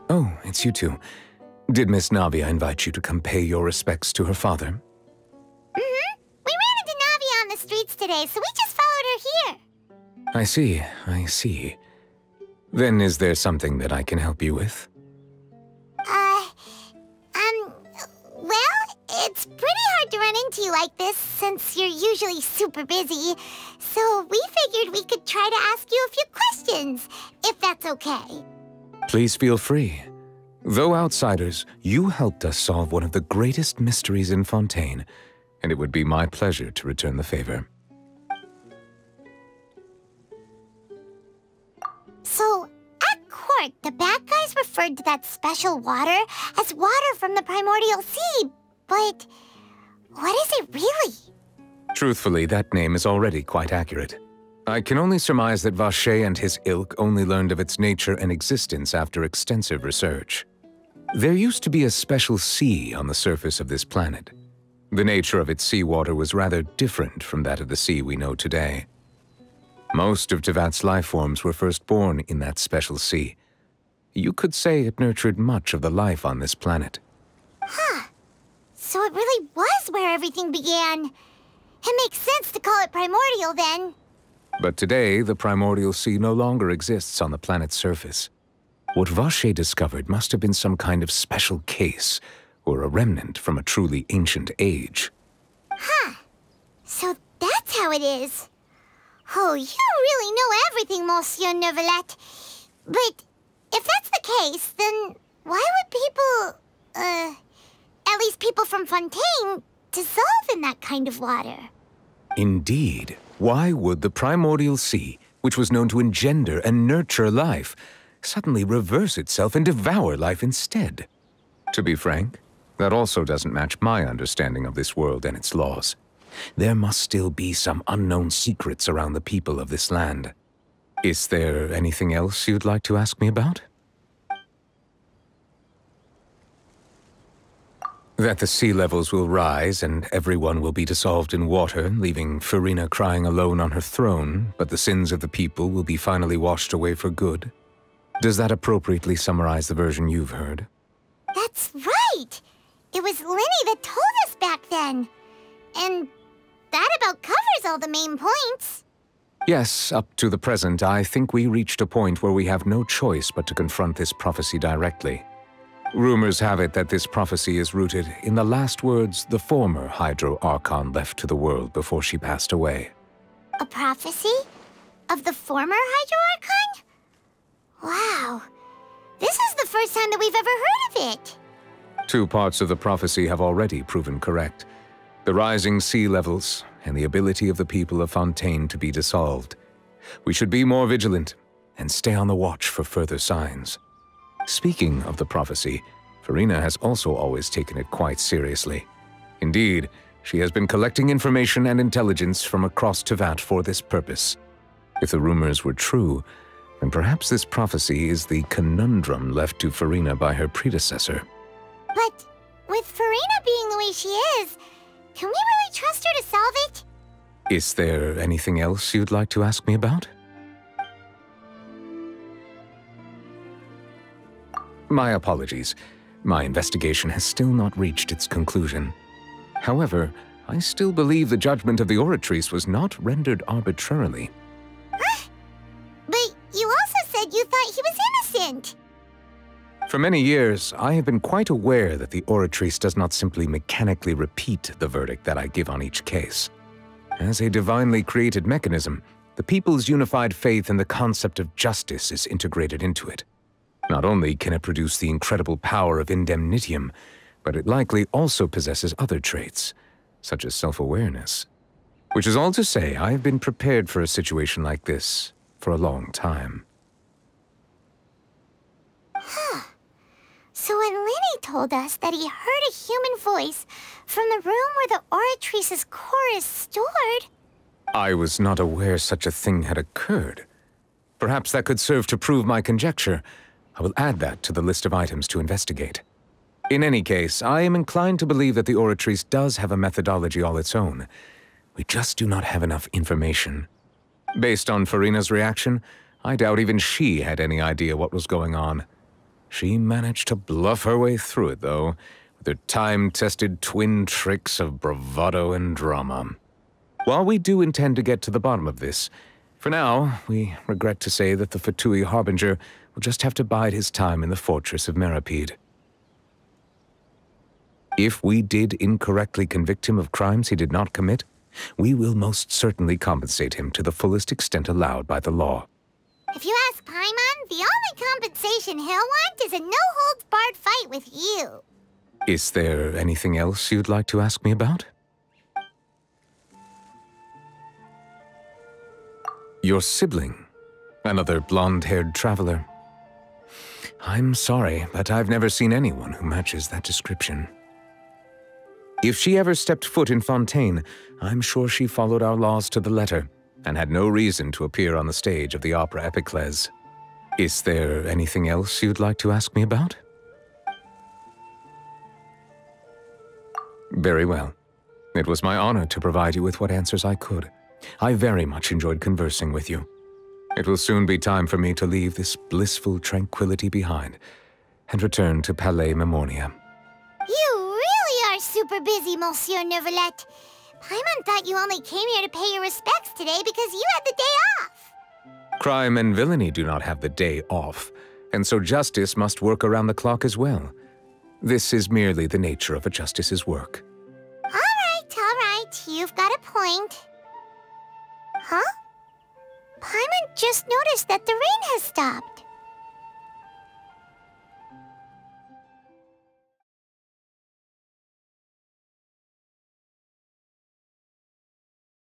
Oh, it's you two. Did Miss Navia invite you to come pay your respects to her father? Mm-hmm. We ran into Navia on the streets today, so we just followed her here. I see. Then is there something that I can help you with? Well, it's pretty hard to run into you like this since you're usually super busy. So we figured we could try to ask you a few questions, if that's okay. Please feel free. Though outsiders, you helped us solve one of the greatest mysteries in Fontaine, and it would be my pleasure to return the favor. So, at court, the bad guys referred to that special water as water from the primordial sea, but what is it really? Truthfully, that name is already quite accurate. I can only surmise that Vacher and his ilk only learned of its nature and existence after extensive research. There used to be a special sea on the surface of this planet. The nature of its seawater was rather different from that of the sea we know today. Most of Teyvat's life forms were first born in that special sea. You could say it nurtured much of the life on this planet. Huh. So it really was where everything began. It makes sense to call it primordial then. But today, the primordial sea no longer exists on the planet's surface. What Vacher discovered must have been some kind of special case, or a remnant from a truly ancient age. Huh. So that's how it is. Oh, you really know everything, Monsieur Neuvillette. But if that's the case, then why would people, at least people from Fontaine, dissolve in that kind of water? Indeed. Why would the primordial sea, which was known to engender and nurture life, suddenly reverse itself and devour life instead? To be frank, that also doesn't match my understanding of this world and its laws. There must still be some unknown secrets around the people of this land. Is there anything else you'd like to ask me about? That the sea levels will rise and everyone will be dissolved in water, leaving Furina crying alone on her throne, but the sins of the people will be finally washed away for good. Does that appropriately summarize the version you've heard? That's right! It was Linny that told us back then. And that about covers all the main points. Yes, up to the present, I think we reached a point where we have no choice but to confront this prophecy directly. Rumors have it that this prophecy is rooted in the last words the former Hydro Archon left to the world before she passed away. A prophecy? Of the former Hydro Archon? Wow. This is the first time that we've ever heard of it. Two parts of the prophecy have already proven correct. The rising sea levels and the ability of the people of Fontaine to be dissolved. We should be more vigilant and stay on the watch for further signs. Speaking of the prophecy, Furina has also always taken it quite seriously. Indeed, she has been collecting information and intelligence from across Teyvat for this purpose. If the rumors were true, then perhaps this prophecy is the conundrum left to Furina by her predecessor. But with Furina being the way she is, can we really trust her to solve it? Is there anything else you'd like to ask me about? My apologies. My investigation has still not reached its conclusion. However, I still believe the judgment of the Oratrice was not rendered arbitrarily. Huh? But you also said you thought he was innocent. For many years, I have been quite aware that the Oratrice does not simply mechanically repeat the verdict that I give on each case. As a divinely created mechanism, the people's unified faith in the concept of justice is integrated into it. Not only can it produce the incredible power of indemnitium, but it likely also possesses other traits, such as self-awareness. Which is all to say, I have been prepared for a situation like this for a long time. Huh. So when Linny told us that he heard a human voice from the room where the Oratrice's core is stored... I was not aware such a thing had occurred. Perhaps that could serve to prove my conjecture. I will add that to the list of items to investigate. In any case, I am inclined to believe that the Oratrice does have a methodology all its own. We just do not have enough information. Based on Furina's reaction, I doubt even she had any idea what was going on. She managed to bluff her way through it, though, with her time-tested twin tricks of bravado and drama. While we do intend to get to the bottom of this, for now, we regret to say that the Fatui Harbinger will just have to bide his time in the fortress of Meripede. If we did incorrectly convict him of crimes he did not commit, we will most certainly compensate him to the fullest extent allowed by the law. If you ask Paimon, the only compensation he'll want is a no-holds-barred fight with you. Is there anything else you'd like to ask me about? Your sibling, another blonde-haired traveler. I'm sorry, but I've never seen anyone who matches that description. If she ever stepped foot in Fontaine, I'm sure she followed our laws to the letter, and had no reason to appear on the stage of the opera Epiclese. Is there anything else you'd like to ask me about? Very well. It was my honor to provide you with what answers I could. I very much enjoyed conversing with you. It will soon be time for me to leave this blissful tranquility behind and return to Palais Memornia. You really are super busy, Monsieur Neuvillette. Paimon thought you only came here to pay your respects today because you had the day off. Crime and villainy do not have the day off, and so justice must work around the clock as well. This is merely the nature of a justice's work. All right. You've got a point. Huh? Paimon just noticed that the rain has stopped.